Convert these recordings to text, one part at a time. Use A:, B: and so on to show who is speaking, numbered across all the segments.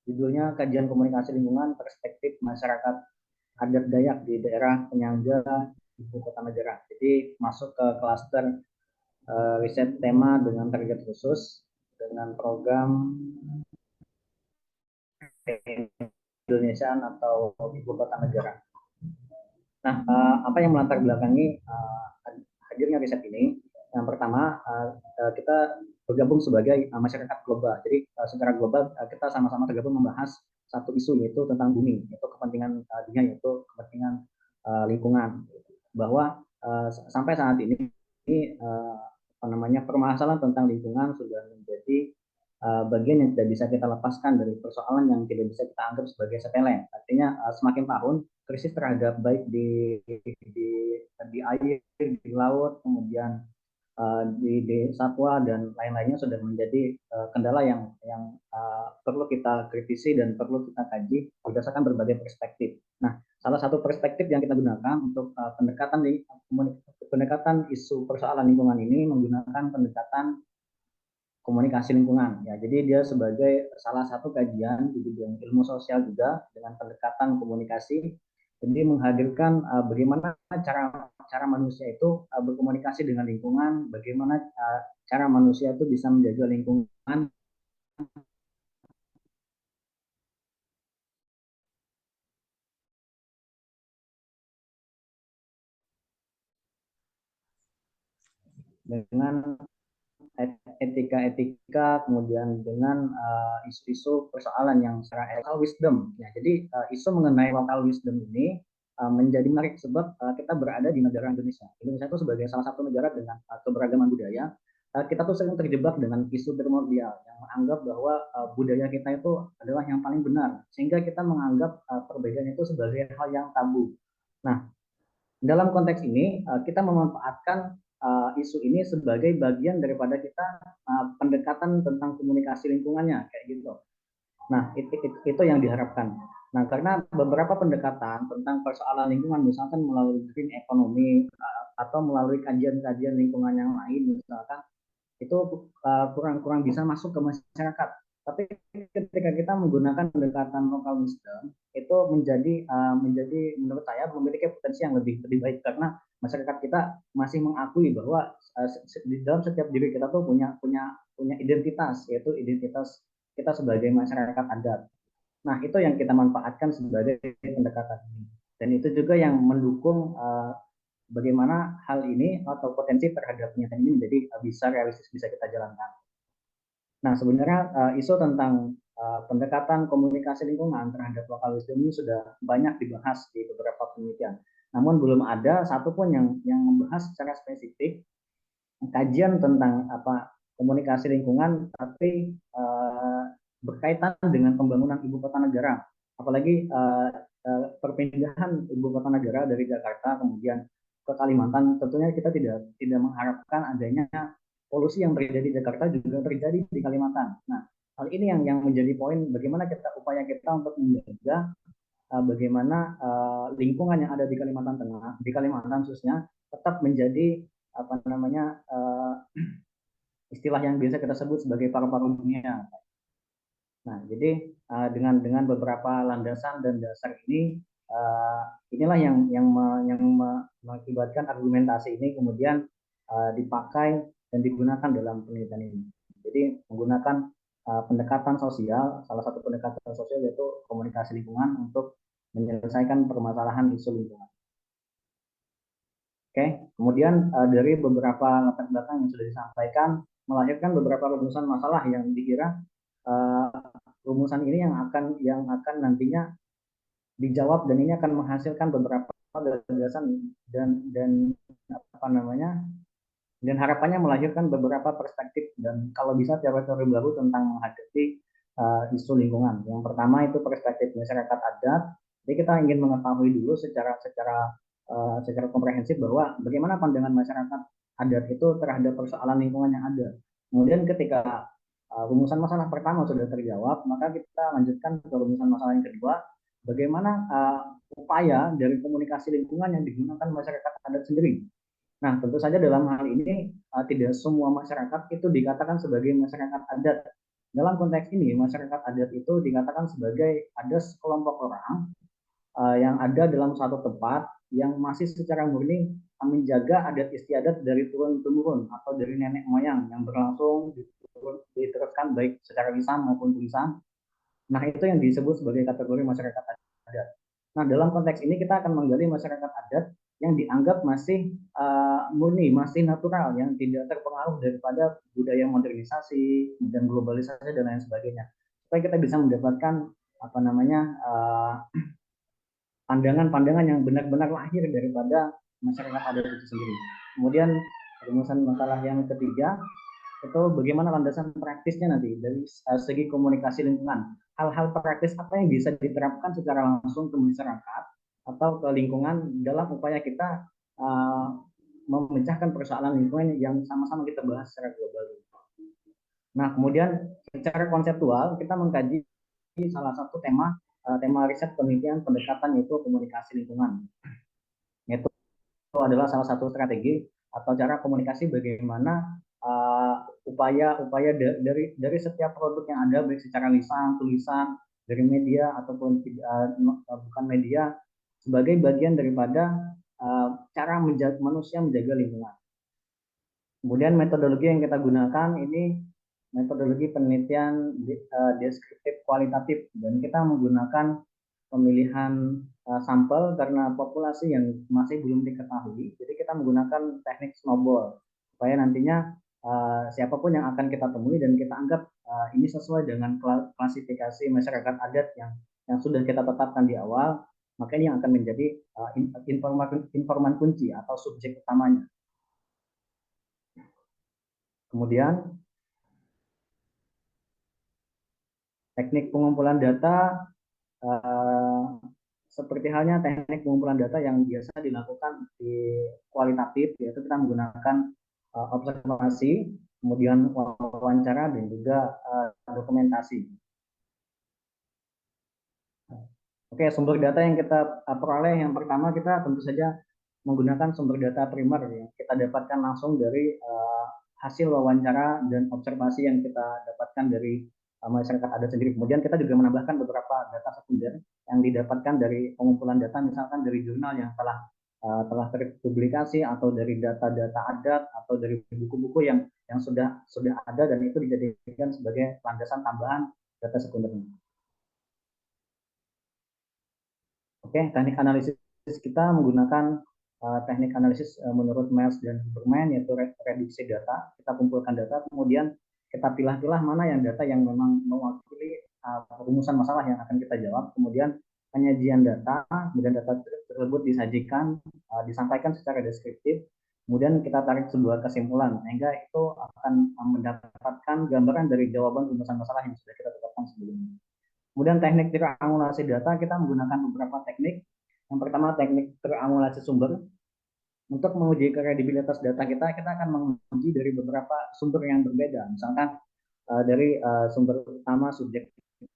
A: Judulnya Kajian Komunikasi Lingkungan Perspektif Masyarakat Adat Dayak di Daerah Penyangga Ibu Kota Negara. Jadi masuk ke klaster riset tema dengan target khusus dengan program Indonesia atau Ibu Kota Negara. Nah, apa yang melatar belakangi hadirnya riset ini? Yang pertama, kita bergabung sebagai masyarakat global. Jadi secara global kita sama-sama tergabung membahas satu isu, yaitu tentang bumi, yaitu kepentingan dunia, yaitu kepentingan lingkungan. Bahwa sampai saat ini permasalahan tentang lingkungan sudah menjadi bagian yang tidak bisa kita lepaskan dari persoalan yang tidak bisa kita anggap sebagai sepele. Artinya semakin tahun krisis terhadap baik di air, di laut, kemudian di satwa dan lain-lainnya sudah menjadi kendala yang perlu kita kritisi dan perlu kita kaji berdasarkan berbagai perspektif. Nah, salah satu perspektif yang kita gunakan untuk pendekatan isu persoalan lingkungan ini menggunakan pendekatan komunikasi lingkungan. Ya, jadi dia sebagai salah satu kajian di bidang ilmu sosial juga dengan pendekatan komunikasi. Jadi menghadirkan bagaimana cara manusia itu berkomunikasi dengan lingkungan, bagaimana cara manusia itu bisa menjaga lingkungan dengan etika-etika, kemudian dengan isu-isu persoalan yang secara local wisdom. Ya, jadi isu mengenai local wisdom ini menjadi menarik sebab kita berada di negara Indonesia. Indonesia itu sebagai salah satu negara dengan keberagaman budaya. Kita tuh sering terjebak dengan isu primordial yang menganggap bahwa budaya kita itu adalah yang paling benar, sehingga kita menganggap perbedaan itu sebagai hal yang tabu. Nah, dalam konteks ini kita memanfaatkan isu ini sebagai bagian daripada kita pendekatan tentang komunikasi lingkungannya kayak gitu. Nah, itu yang diharapkan. Nah, karena beberapa pendekatan tentang persoalan lingkungan, misalkan melalui green economy atau melalui kajian-kajian lingkungan yang lain, misalkan itu kurang bisa masuk ke masyarakat. Tapi ketika kita menggunakan pendekatan local wisdom, itu menjadi menurut saya memiliki potensi yang lebih baik karena masyarakat kita masih mengakui bahwa di dalam setiap diri kita tuh punya identitas, yaitu identitas kita sebagai masyarakat adat. Nah, itu yang kita manfaatkan sebagai pendekatan ini. Dan itu juga yang mendukung bagaimana hal ini atau potensi terhadap pernyataan ini menjadi bisa realistis, bisa kita jalankan. Nah, sebenarnya isu tentang pendekatan komunikasi lingkungan terhadap lokal wisdom ini sudah banyak dibahas di beberapa penelitian. Namun belum ada satupun yang membahas secara spesifik kajian tentang komunikasi lingkungan, tapi berkaitan dengan pembangunan ibu kota negara. Apalagi perpindahan ibu kota negara dari Jakarta kemudian ke Kalimantan, tentunya kita tidak mengharapkan adanya polusi yang terjadi di Jakarta juga terjadi di Kalimantan. Nah, hal ini yang menjadi poin bagaimana upaya kita untuk menjaga bagaimana lingkungan yang ada di Kalimantan Tengah, di Kalimantan khususnya tetap menjadi istilah yang biasa kita sebut sebagai paru-paru dunia. Nah, jadi dengan beberapa landasan dan dasar ini, inilah yang mengakibatkan argumentasi ini kemudian dipakai dan digunakan dalam penelitian ini. Jadi menggunakan pendekatan sosial, salah satu pendekatan sosial yaitu komunikasi lingkungan untuk menyelesaikan permasalahan isu lingkungan. Oke, kemudian dari beberapa latar belakang yang sudah disampaikan melahirkan beberapa rumusan masalah yang dikira rumusan ini yang akan nantinya dijawab dan ini akan menghasilkan beberapa gagasan dan dan harapannya melahirkan beberapa perspektif dan kalau bisa teori-teori baru tentang menghadapi isu lingkungan. Yang pertama itu perspektif masyarakat adat. Jadi kita ingin mengetahui dulu secara komprehensif bahwa bagaimana pandangan masyarakat adat itu terhadap persoalan lingkungan yang ada. Kemudian ketika rumusan masalah pertama sudah terjawab, maka kita lanjutkan ke rumusan masalah yang kedua, bagaimana upaya dari komunikasi lingkungan yang digunakan masyarakat adat sendiri. Nah, tentu saja dalam hal ini tidak semua masyarakat itu dikatakan sebagai masyarakat adat. Dalam konteks ini, masyarakat adat itu dikatakan sebagai ada sekelompok orang yang ada dalam satu tempat yang masih secara murni menjaga adat istiadat dari turun temurun atau dari nenek moyang yang berlangsung diteruskan baik secara lisan maupun tulisan. Nah, itu yang disebut sebagai kategori masyarakat adat. Nah, dalam konteks ini kita akan menggali masyarakat adat yang dianggap masih murni, masih natural, yang tidak terpengaruh daripada budaya modernisasi dan globalisasi dan lain sebagainya. Supaya kita bisa mendapatkan apa namanya pandangan-pandangan yang benar-benar lahir daripada masyarakat adat itu sendiri. Kemudian rumusan masalah yang ketiga itu bagaimana landasan praktisnya nanti dari segi komunikasi lingkungan. Hal-hal praktis apa yang bisa diterapkan secara langsung ke masyarakat atau ke lingkungan dalam upaya kita memecahkan persoalan lingkungan yang sama-sama kita bahas secara global. Nah, kemudian secara konseptual kita mengkaji salah satu tema riset penelitian pendekatan yaitu komunikasi lingkungan. Yaitu adalah salah satu strategi atau cara komunikasi bagaimana upaya-upaya dari setiap produk yang ada baik secara lisan, tulisan, dari media ataupun bukan media sebagai bagian daripada cara manusia menjaga lingkungan. Kemudian metodologi yang kita gunakan ini metodologi penelitian deskriptif kualitatif dan kita menggunakan pemilihan sampel karena populasi yang masih belum diketahui. Jadi kita menggunakan teknik snowball supaya nantinya siapapun yang akan kita temui dan kita anggap ini sesuai dengan klasifikasi masyarakat adat yang sudah kita tetapkan di awal, maka ini yang akan menjadi informan kunci atau subjek utamanya. Kemudian teknik pengumpulan data seperti halnya teknik pengumpulan data yang biasa dilakukan di kualitatif, yaitu kita menggunakan observasi, kemudian wawancara dan juga dokumentasi. Oke, sumber data yang kita peroleh yang pertama kita tentu saja menggunakan sumber data primer yang kita dapatkan langsung dari hasil wawancara dan observasi yang kita dapatkan dari masyarakat adat sendiri. Kemudian kita juga menambahkan beberapa data sekunder yang didapatkan dari pengumpulan data, misalkan dari jurnal yang telah terpublikasi atau dari data-data adat atau dari buku-buku yang sudah ada dan itu dijadikan sebagai landasan tambahan data sekundernya. Oke, teknik analisis kita menggunakan teknik analisis menurut Miles dan Huberman, yaitu reduksi data. Kita kumpulkan data, kemudian kita pilah-pilah mana yang data yang memang mewakili rumusan masalah yang akan kita jawab. Kemudian penyajian data, kemudian data tersebut disajikan, disampaikan secara deskriptif. Kemudian kita tarik sebuah kesimpulan, sehingga itu akan mendapatkan gambaran dari jawaban rumusan masalah yang sudah kita tetapkan sebelumnya. Kemudian teknik triangulasi data kita menggunakan beberapa teknik. Yang pertama teknik triangulasi sumber. Untuk menguji kredibilitas data kita akan menguji dari beberapa sumber yang berbeda. Misalkan dari sumber utama, subjek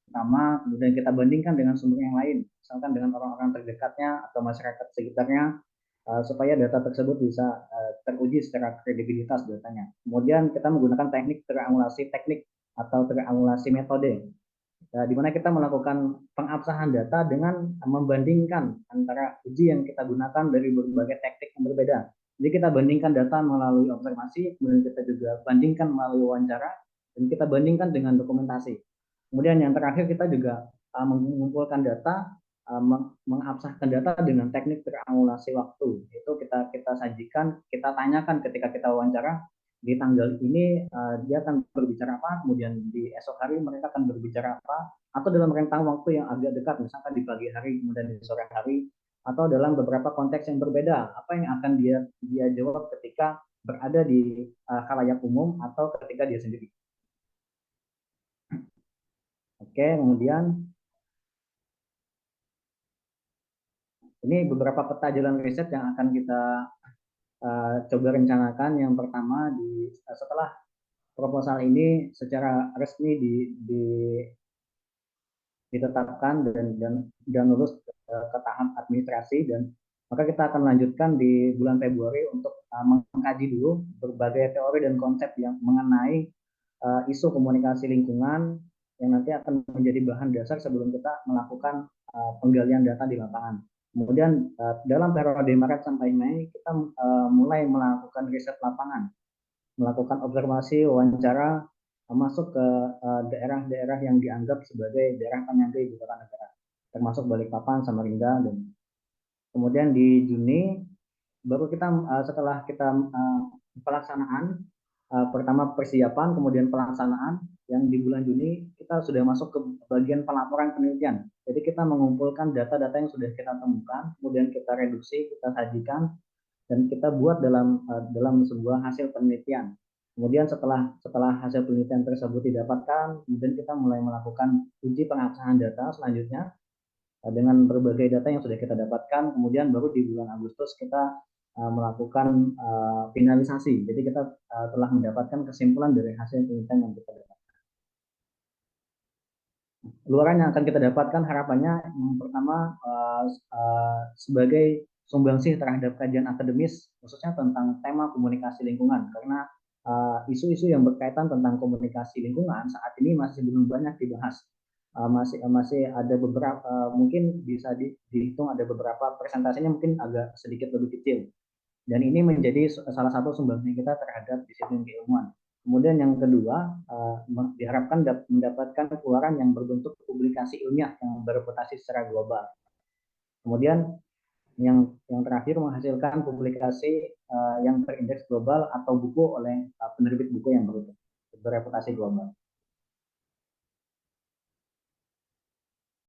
A: utama, kemudian kita bandingkan dengan sumber yang lain. Misalkan dengan orang-orang terdekatnya atau masyarakat sekitarnya, supaya data tersebut bisa teruji secara kredibilitas datanya. Kemudian kita menggunakan teknik triangulasi teknik atau triangulasi metode, di mana kita melakukan pengabsahan data dengan membandingkan antara uji yang kita gunakan dari berbagai teknik yang berbeda. Jadi kita bandingkan data melalui observasi, kemudian kita juga bandingkan melalui wawancara, dan kita bandingkan dengan dokumentasi. Kemudian yang terakhir kita juga mengumpulkan data, mengabsahkan data dengan teknik triangulasi waktu. Itu kita sajikan, kita tanyakan ketika kita wawancara, di tanggal ini dia akan berbicara apa, kemudian di esok hari mereka akan berbicara apa, atau dalam rentang waktu yang agak dekat, misalkan di pagi hari kemudian di sore hari, atau dalam beberapa konteks yang berbeda, apa yang akan dia jawab ketika berada di khalayak umum atau ketika dia sendiri. Oke, kemudian ini beberapa peta jalan riset yang akan kita coba rencanakan. Yang pertama setelah proposal ini secara resmi ditetapkan dan lulus ke tahap administrasi, dan maka kita akan lanjutkan di bulan Februari untuk mengkaji dulu berbagai teori dan konsep yang mengenai isu komunikasi lingkungan yang nanti akan menjadi bahan dasar sebelum kita melakukan penggalian data di lapangan. Kemudian dalam periode Maret sampai Mei kita mulai melakukan riset lapangan, melakukan observasi, wawancara, masuk ke daerah-daerah yang dianggap sebagai daerah penyangga ibu kota negara, termasuk Balikpapan, Samarinda, dan kemudian di Juni baru kita setelah kita pelaksanaan, pertama persiapan, kemudian pelaksanaan, yang di bulan Juni kita sudah masuk ke bagian pelaporan penelitian. Jadi kita mengumpulkan data-data yang sudah kita temukan, kemudian kita reduksi, kita sajikan, dan kita buat dalam sebuah hasil penelitian. Kemudian setelah hasil penelitian tersebut didapatkan, kemudian kita mulai melakukan uji pengabsahan data selanjutnya dengan berbagai data yang sudah kita dapatkan. Kemudian baru di bulan Agustus kita melakukan finalisasi. Jadi kita telah mendapatkan kesimpulan dari hasil penelitian yang kita dapatkan. Luaran yang akan kita dapatkan harapannya yang pertama sebagai sumbangsih terhadap kajian akademis khususnya tentang tema komunikasi lingkungan, karena isu-isu yang berkaitan tentang komunikasi lingkungan saat ini masih belum banyak dibahas. Masih ada beberapa, mungkin bisa dihitung ada beberapa, presentasinya mungkin agak sedikit lebih kecil, dan ini menjadi salah satu sumbangsih kita terhadap disiplin keilmuan. Kemudian yang kedua, diharapkan mendapatkan keluaran yang berbentuk publikasi ilmiah yang bereputasi secara global. Kemudian yang terakhir menghasilkan publikasi yang terindeks global atau buku oleh penerbit buku yang bereputasi global.